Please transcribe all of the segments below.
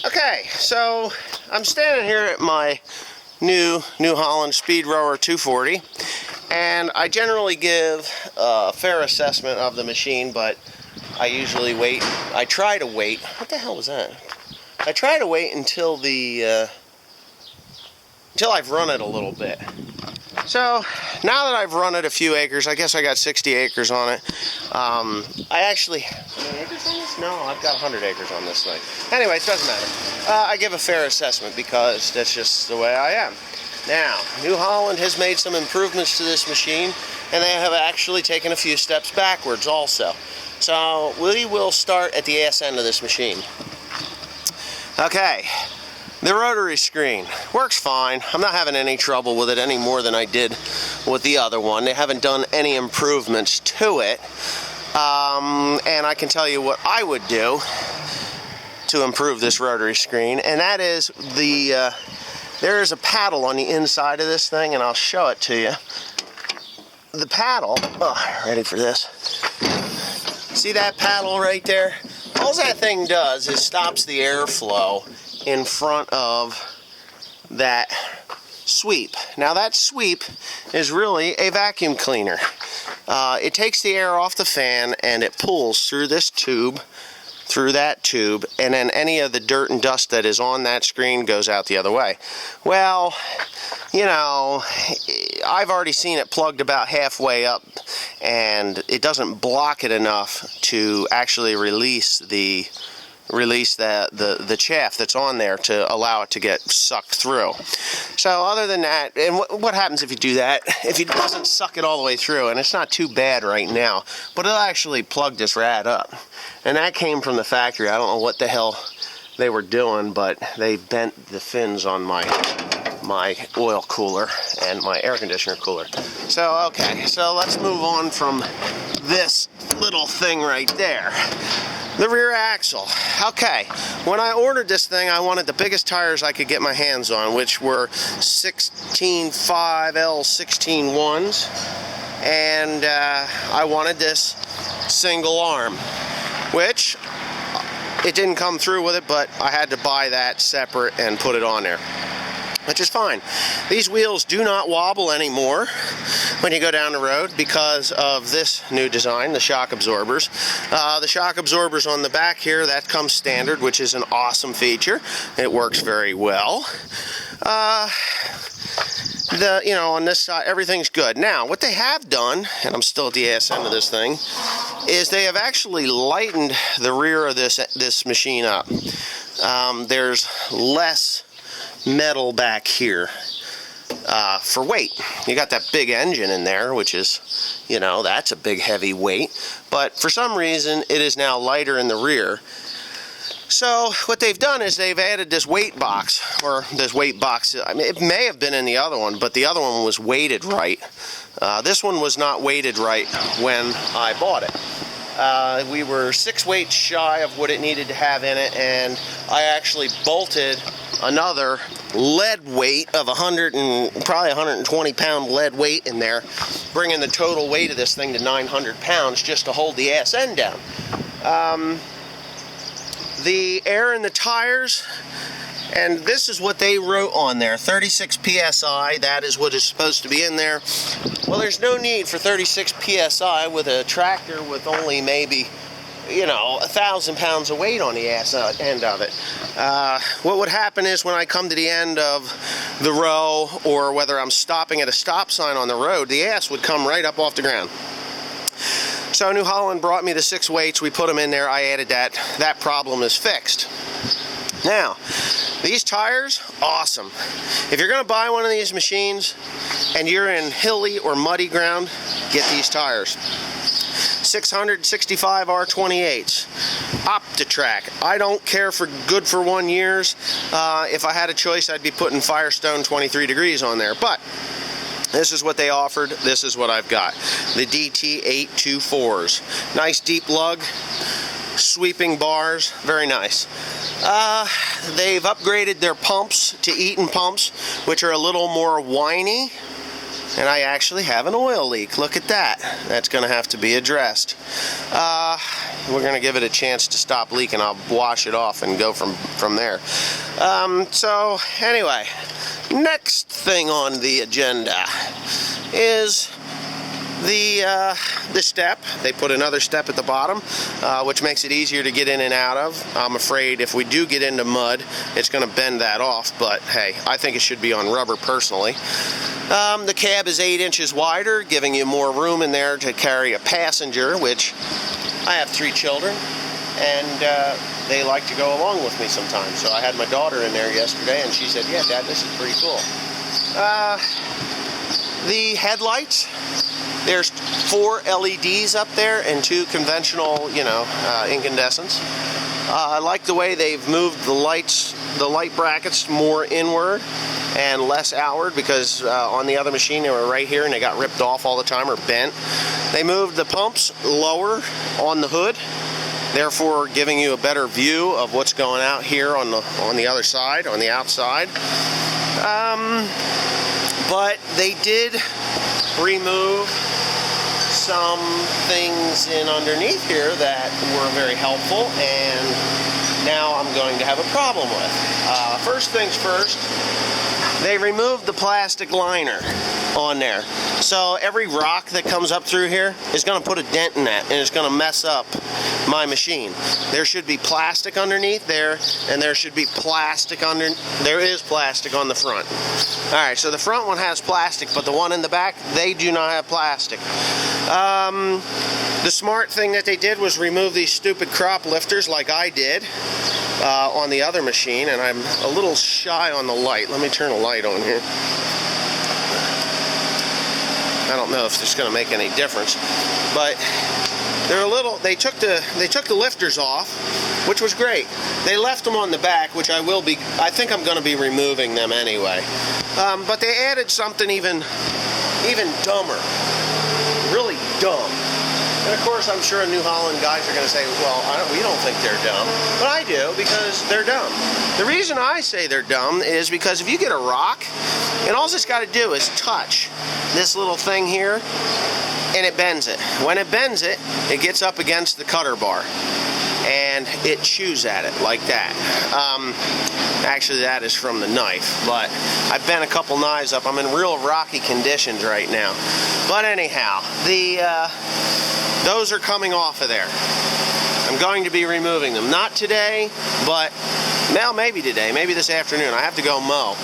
Okay, so I'm standing here at my New Holland speedrower 240, and I generally give a fair assessment of the machine, but I usually wait. I try to wait. What the hell was that? I try to wait until until I've run it a little bit. So now that I've run it a few acres, I guess I got 60 acres on it. I actually, how many acres on this? No, I've got 100 acres on this thing. Anyway, it doesn't matter. I give a fair assessment because that's just the way I am. Now, New Holland has made some improvements to this machine, and they have actually taken a few steps backwards also. So we will start at the ass end of this machine. Okay. The rotary screen works fine. I'm not having any trouble with it any more than I did with the other one. They haven't done any improvements to it. And I can tell you what I would do to improve this rotary screen, and that is there is a paddle on the inside of this thing, and I'll show it to you. The paddle, ready for this? See that paddle right there? All that thing does is stops the airflow in front of that sweep. Now that sweep is really a vacuum cleaner. It takes the air off the fan and it pulls through this tube, through that tube, and then any of the dirt and dust that is on that screen goes out the other way. Well, you know, I've already seen it plugged about halfway up, and it doesn't block it enough to actually release the chaff that's on there to allow it to get sucked through. So other than that, and what happens if you do that? If it doesn't suck it all the way through, and it's not too bad right now, but it'll actually plug this rat up. And that came from the factory. I don't know what the hell they were doing, but they bent the fins on my oil cooler and my air conditioner cooler. So okay, so let's move on from this little thing right there. The rear axle. Okay, when I ordered this thing, I wanted the biggest tires I could get my hands on, which were 16.5 L16.1s, and I wanted this single arm, which it didn't come through with it, but I had to buy that separate and put it on there, which is fine. These wheels do not wobble anymore when you go down the road because of this new design, the shock absorbers. The shock absorbers on the back here, that comes standard, which is an awesome feature. It works very well. On this side, everything's good. Now, what they have done, and I'm still at the ass end of this thing, is they have actually lightened the rear of this machine up. There's less metal back here for weight. You got that big engine in there, which is, that's a big heavy weight, but for some reason it is now lighter in the rear. So what they've done is they've added this weight box, or this weight box. I mean, it may have been in the other one, but the other one was weighted right. This one was not weighted right when I bought it. We were 6 weights shy of what it needed to have in it, and I actually bolted another lead weight of probably 120 pound lead weight in there, bringing the total weight of this thing to 900 pounds just to hold the ass end down. The air in the tires, and this is what they wrote on there, 36 psi, that is what is supposed to be in there. Well, there's no need for 36 psi with a tractor with only maybe 1,000 pounds of weight on the ass end of it. What would happen is when I come to the end of the row, or whether I'm stopping at a stop sign on the road, the ass would come right up off the ground. So New Holland brought me the 6 weights, we put them in there, I added that. That problem is fixed. Now, these tires, awesome. If you're going to buy one of these machines and you're in hilly or muddy ground, get these tires. 665 R28s, Optitrack. I don't care for good for 1 year. If I had a choice, I'd be putting Firestone 23 degrees on there, but this is what they offered. This is what I've got. The DT824s. Nice deep lug, sweeping bars, very nice. They've upgraded their pumps to Eaton pumps, which are a little more whiny. And I actually have an oil leak. Look at that. That's going to have to be addressed. we're going to give it a chance to stop leaking. I'll wash it off and go from there. So anyway, next thing on the agenda is the step. They put another step at the bottom, which makes it easier to get in and out of. I'm afraid if we do get into mud, it's going to bend that off, but hey, I think it should be on rubber personally. The cab is 8 inches wider, giving you more room in there to carry a passenger, which I have 3 children, and they like to go along with me sometimes. So I had my daughter in there yesterday, and she said, yeah, Dad, this is pretty cool. The headlights, there's 4 LEDs up there and 2 conventional, incandescents. I like the way they've moved the light brackets more inward and less outward, because on the other machine they were right here and they got ripped off all the time or bent. They moved the pumps lower on the hood, therefore giving you a better view of what's going out here on the other side, on the outside. But they did remove some things in underneath here that were very helpful, and now I'm going to have a problem with. First things first, they removed the plastic liner on there. So every rock that comes up through here is going to put a dent in that, and it's going to mess up my machine. There should be plastic underneath there, and there should be plastic there is plastic on the front. Alright, so the front one has plastic, but the one in the back, they do not have plastic. The smart thing that they did was remove these stupid crop lifters like I did on the other machine, and I'm a little shy on the light. Let me turn the light on here. I don't know if it's going to make any difference, but they took the lifters off, which was great. They left them on the back, which I think I'm going to be removing them anyway. But they added something even dumber, really dumb. And of course, I'm sure New Holland guys are going to say, well, we don't think they're dumb. But I do, because they're dumb. The reason I say they're dumb is because if you get a rock, and all it's got to do is touch this little thing here, and it bends it. When it bends it, it gets up against the cutter bar, and it chews at it like that. Actually, that is from the knife, but I bent a couple knives up. I'm in real rocky conditions right now. But anyhow, those are coming off of there. I'm going to be removing them. Not today, but well, maybe today, maybe this afternoon. I have to go mow.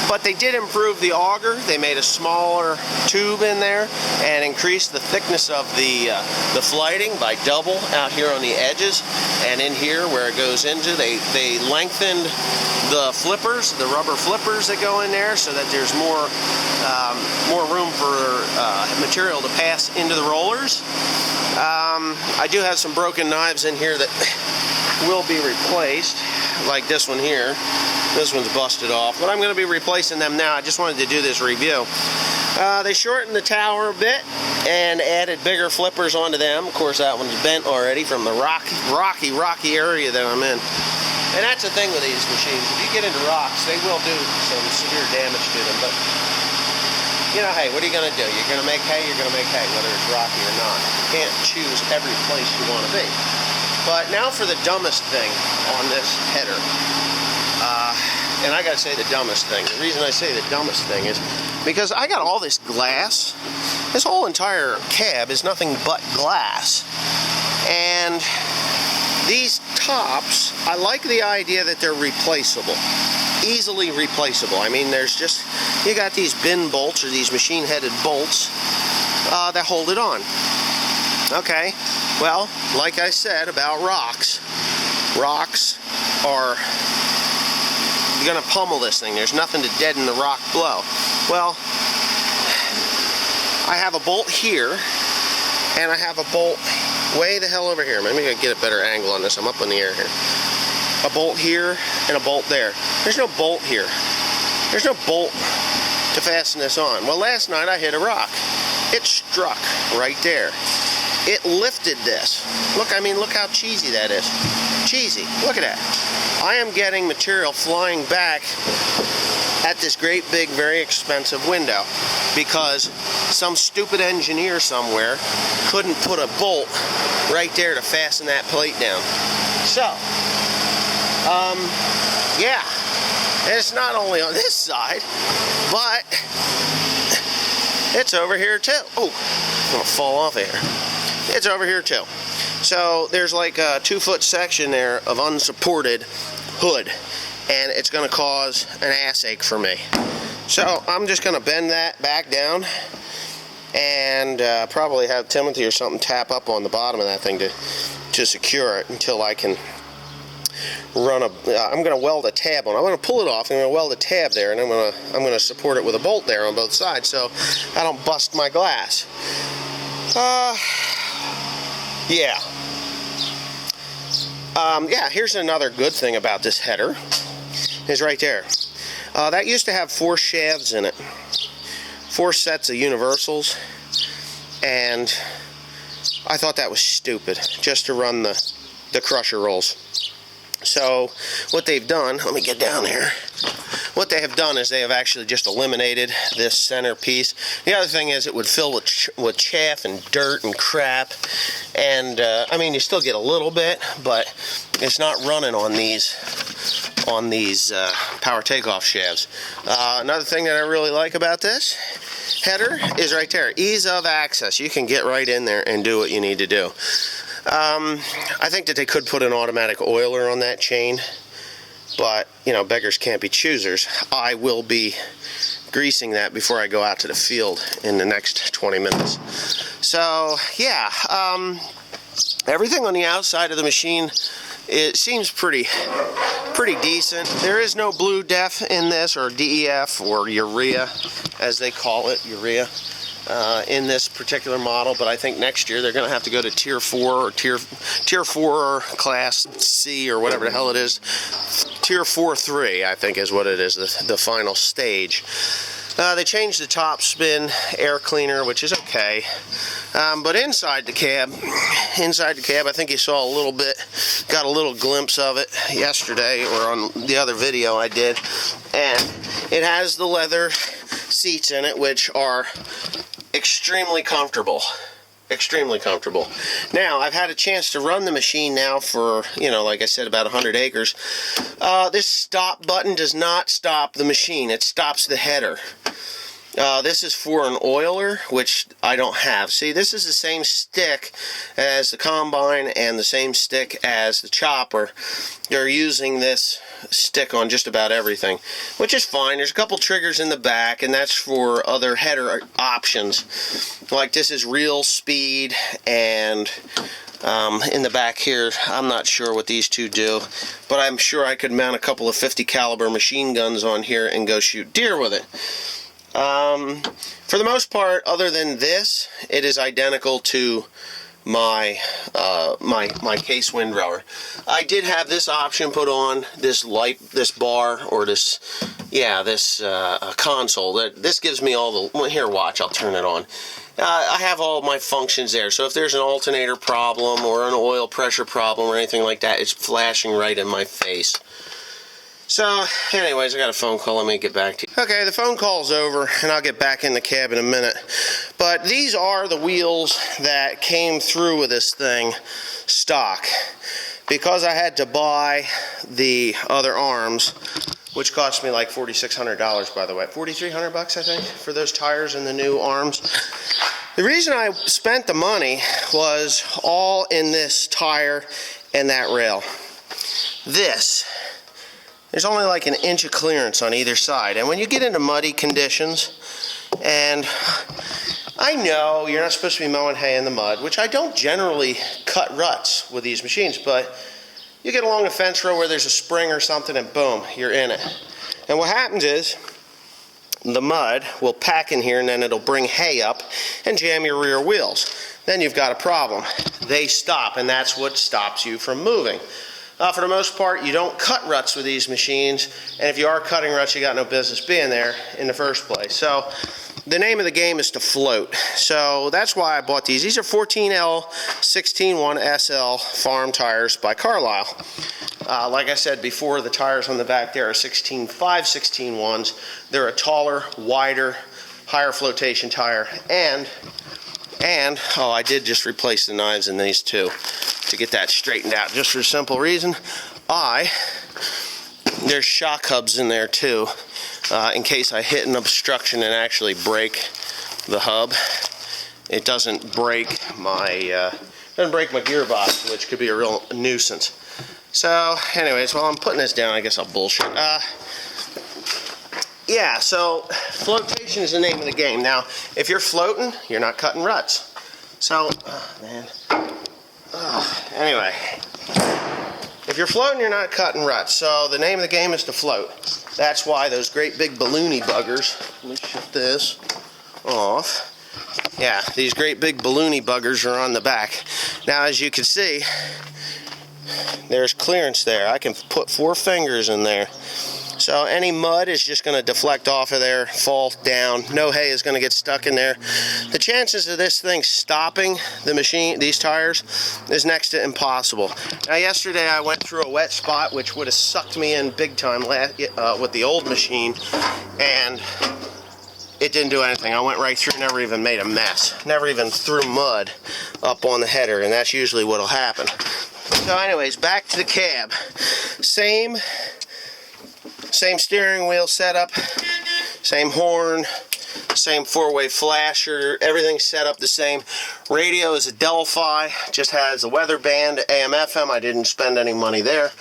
But they did improve the auger. They made a smaller tube in there and increased the thickness of the flighting by double out here on the edges, and in here where it goes into, they lengthened the flippers, the rubber flippers that go in there, so that there's more room for material to pass into the rollers. I do have some broken knives in here that will be replaced, like this one here. This one's busted off, but I'm going to be replacing them now. I just wanted to do this review. They shortened the tower a bit and added bigger flippers onto them. Of course, that one's bent already from the rocky area that I'm in. And that's the thing with these machines. If you get into rocks, they will do some severe damage to them. But, hey, what are you going to do? You're going to make hay, whether it's rocky or not. You can't choose every place you want to be. But now for the dumbest thing on this header. And I gotta say the dumbest thing. The reason I say the dumbest thing is because I got all this glass. This whole entire cab is nothing but glass. And these tops, I like the idea that they're replaceable. Easily replaceable. I mean, you got these bin bolts, or these machine-headed bolts that hold it on. Okay, well, like I said about rocks are going to pummel this thing. There's nothing to deaden the rock blow. Well, I have a bolt here, and I have a bolt way the hell over here. Maybe I can get a better angle on this. I'm up in the air here. A bolt here and a bolt there. There's no bolt here. There's no bolt to fasten this on. Well, last night I hit a rock. It struck right there. It lifted this. Look how cheesy that is. Cheesy. Look at that. I am getting material flying back at this great big very expensive window because some stupid engineer somewhere couldn't put a bolt right there to fasten that plate down. So yeah, and it's not only on this side, but it's over here too. Oh, I'm gonna fall off of here. It's over here too. So there's like a 2-foot section there of unsupported hood, and it's gonna cause an ass ache for me. So I'm just gonna bend that back down and probably have Timothy or something tap up on the bottom of that thing to secure it until I can run I'm going to weld a tab on. I'm going to pull it off. I'm going to weld a tab there, and I'm going to support it with a bolt there on both sides so I don't bust my glass. Yeah. Yeah. Here's another good thing about this header. Is right there. That used to have 4 shafts in it, 4 sets of universals, and I thought that was stupid just to run the crusher rolls. So what they've done, let me get down here. What they have done is they have actually just eliminated this center piece. The other thing is it would fill with chaff and dirt and crap, and I mean you still get a little bit, but it's not running on these power takeoff shafts. Another thing that I really like about this header is right there, ease of access. You can get right in there and do what you need to do. I think that they could put an automatic oiler on that chain, but you know, beggars can't be choosers. I will be greasing that before I go out to the field in the next 20 minutes. So yeah, everything on the outside of the machine, it seems pretty decent. There is no blue def in this, or DEF, or urea as they call it, urea. In this particular model, but I think next year they're going to have to go to tier 4 or tier 4 class C or whatever the hell it is. Tier 4-3 I think is what it is, the final stage. They changed the top spin air cleaner, which is okay, but inside the cab I think you saw a little bit, got a little glimpse of it yesterday or on the other video I did, and it has the leather seats in it, which are extremely comfortable. Extremely comfortable. Now, I've had a chance to run the machine now for, you know, like I said, about 100 acres. This stop button does not stop the machine. It stops the header. This is for an oiler, which I don't have. See, this is the same stick as the combine and the same stick as the chopper. They're using this stick on just about everything, which is fine. There's a couple triggers in the back, and that's for other header options. Like this is real speed, and in the back here, I'm not sure what these two do, but I'm sure I could mount a couple of 50 caliber machine guns on here and go shoot deer with it. For the most part, other than this, it is identical to my my case windrower. I did have this option put on, this bar, or this console. This gives me all the, well, here, watch, I'll turn it on. I have all my functions there, so if there's an alternator problem or an oil pressure problem or anything like that, it's flashing right in my face. So, anyways, I got a phone call. Let me get back to you. Okay, the phone call's over, and I'll get back in the cab in a minute. But these are the wheels that came through with this thing stock. Because I had to buy the other arms, which cost me like $4,600, by the way. $4,300 bucks, I think, for those tires and the new arms. The reason I spent the money was all in this tire and that rail. There's only like an inch of clearance on either side, and when you get into muddy conditions, and I know you're not supposed to be mowing hay in the mud, which I don't generally cut ruts with these machines, but you get along a fence row where there's a spring or something, and boom, you're in it. And what happens is the mud will pack in here, and then it'll bring hay up and jam your rear wheels. Then you've got a problem. They stop, and that's what stops you from moving. For the most part, you don't cut ruts with these machines, and if you are cutting ruts, you got no business being there in the first place. So the name of the game is to float. So that's why I bought these. These are 14L 16-1 SL farm tires by Carlisle. Like I said before, the tires on the back there are 16.5/16 ones. They're a taller, wider, higher flotation tire, and oh, I did just replace the knives in these too to get that straightened out, just for a simple reason. There's shock hubs in there too, in case I hit an obstruction and actually break the hub. It doesn't break my gearbox, which could be a real nuisance. So, anyways, while I'm putting this down, I guess I'll bullshit. Yeah, so flotation is the name of the game. Now, if you're floating, you're not cutting ruts. So, anyway, if you're floating, you're not cutting ruts. So the name of the game is to float. That's why those great big balloony buggers. Let me shift this off. Yeah, these great big balloony buggers are on the back. Now, as you can see, there's clearance there. I can put 4 fingers in there. So any mud is just going to deflect off of there, fall down. No hay is going to get stuck in there. The chances of this thing stopping the machine, these tires, is next to impossible. Now, yesterday I went through a wet spot, which would have sucked me in big time with the old machine, and it didn't do anything. I went right through, never even made a mess. Never even threw mud up on the header, and that's usually what'll happen. So anyways, back to the cab. Same steering wheel setup, same horn, same 4-way flasher, everything's set up the same. Radio is a Delphi, just has a weather band, AM, FM. I didn't spend any money there,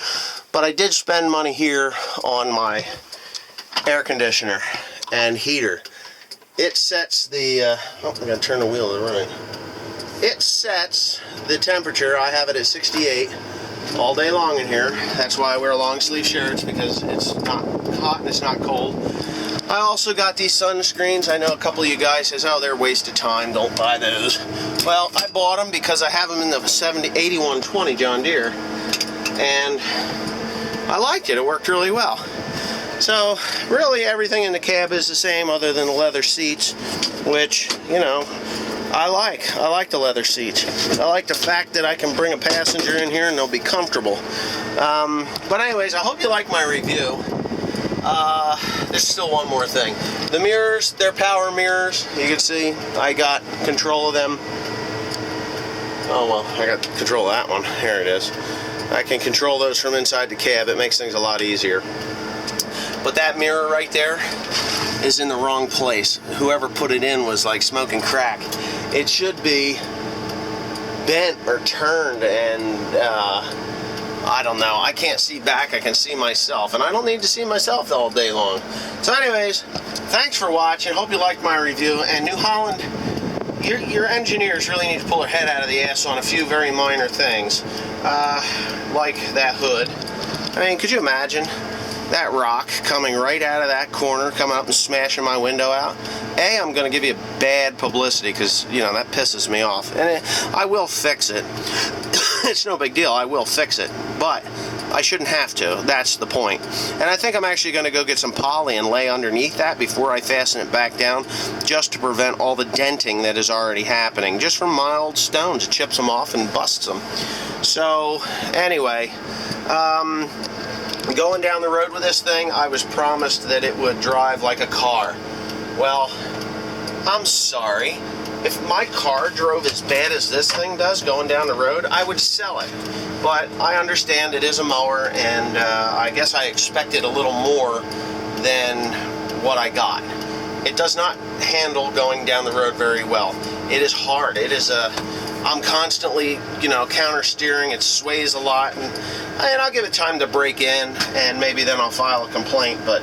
but I did spend money here on my air conditioner and heater. It sets the, I gotta turn the wheel to the right. It sets the temperature. I have it at 68 all day long in here. That's why I wear long sleeve shirts, because it's not hot and it's not cold. I also got these sunscreens. I know a couple of you guys says, oh, they're a waste of time, don't buy those. Well, I bought them because I have them in the 8120 John Deere, and I liked it. It worked really well. So really everything in the cab is the same other than the leather seats, which, you know, I like the leather seats. I like the fact that I can bring a passenger in here and they'll be comfortable. But anyways, I hope you like my review. There's still one more thing. The mirrors, they're power mirrors. You can see I got control of them. Oh well, I got control of that one. Here it is. I can control those from inside the cab. It makes things a lot easier. But that mirror right there is in the wrong place. Whoever put it in was like smoking crack. It should be bent or turned, and I don't know. I can't see back. I can see myself, and I don't need to see myself all day long. So anyways, thanks for watching. Hope you liked my review. And New Holland, your engineers really need to pull their head out of the ass on a few very minor things, like that hood. I mean, could you imagine that rock coming right out of that corner, coming up and smashing my window out? I'm going to give you bad publicity, because, you know, that pisses me off. And I will fix it. It's no big deal. I will fix it. But I shouldn't have to. That's the point. And I think I'm actually going to go get some poly and lay underneath that before I fasten it back down, just to prevent all the denting that is already happening. Just from mild stones. It chips them off and busts them. So, anyway, going down the road with this thing, I was promised that it would drive like a car. Well, I'm sorry. If my car drove as bad as this thing does going down the road, I would sell it. But I understand it is a mower, and I guess I expected a little more than what I got. It does not handle going down the road very well. It is hard. It is I'm constantly, you know, counter steering. It sways a lot, and I'll give it time to break in, and maybe then I'll file a complaint. But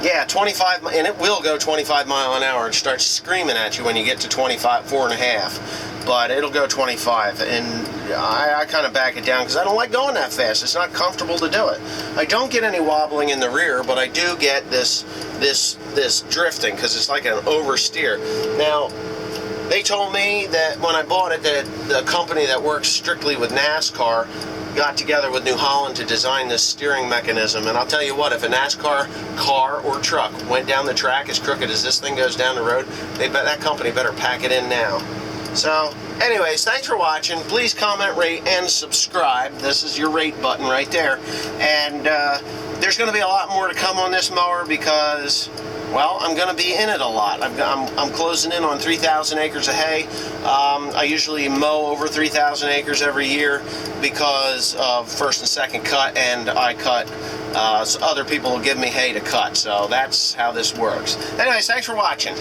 yeah, 25, and it will go 25 mile an hour and start screaming at you when you get to 25, 4.5. But it'll go 25, and I kind of back it down because I don't like going that fast. It's not comfortable to do it. I don't get any wobbling in the rear, but I do get this drifting, because it's like an oversteer. Now, they told me that when I bought it, that the company that works strictly with NASCAR got together with New Holland to design this steering mechanism. And I'll tell you what, if a NASCAR car or truck went down the track as crooked as this thing goes down the road, that company better pack it in now. So, anyways, thanks for watching. Please comment, rate, and subscribe. This is your rate button right there. And there's going to be a lot more to come on this mower because, well, I'm going to be in it a lot. I'm closing in on 3,000 acres of hay. I usually mow over 3,000 acres every year because of first and second cut, and I cut. So other people will give me hay to cut. So that's how this works. Anyways, thanks for watching.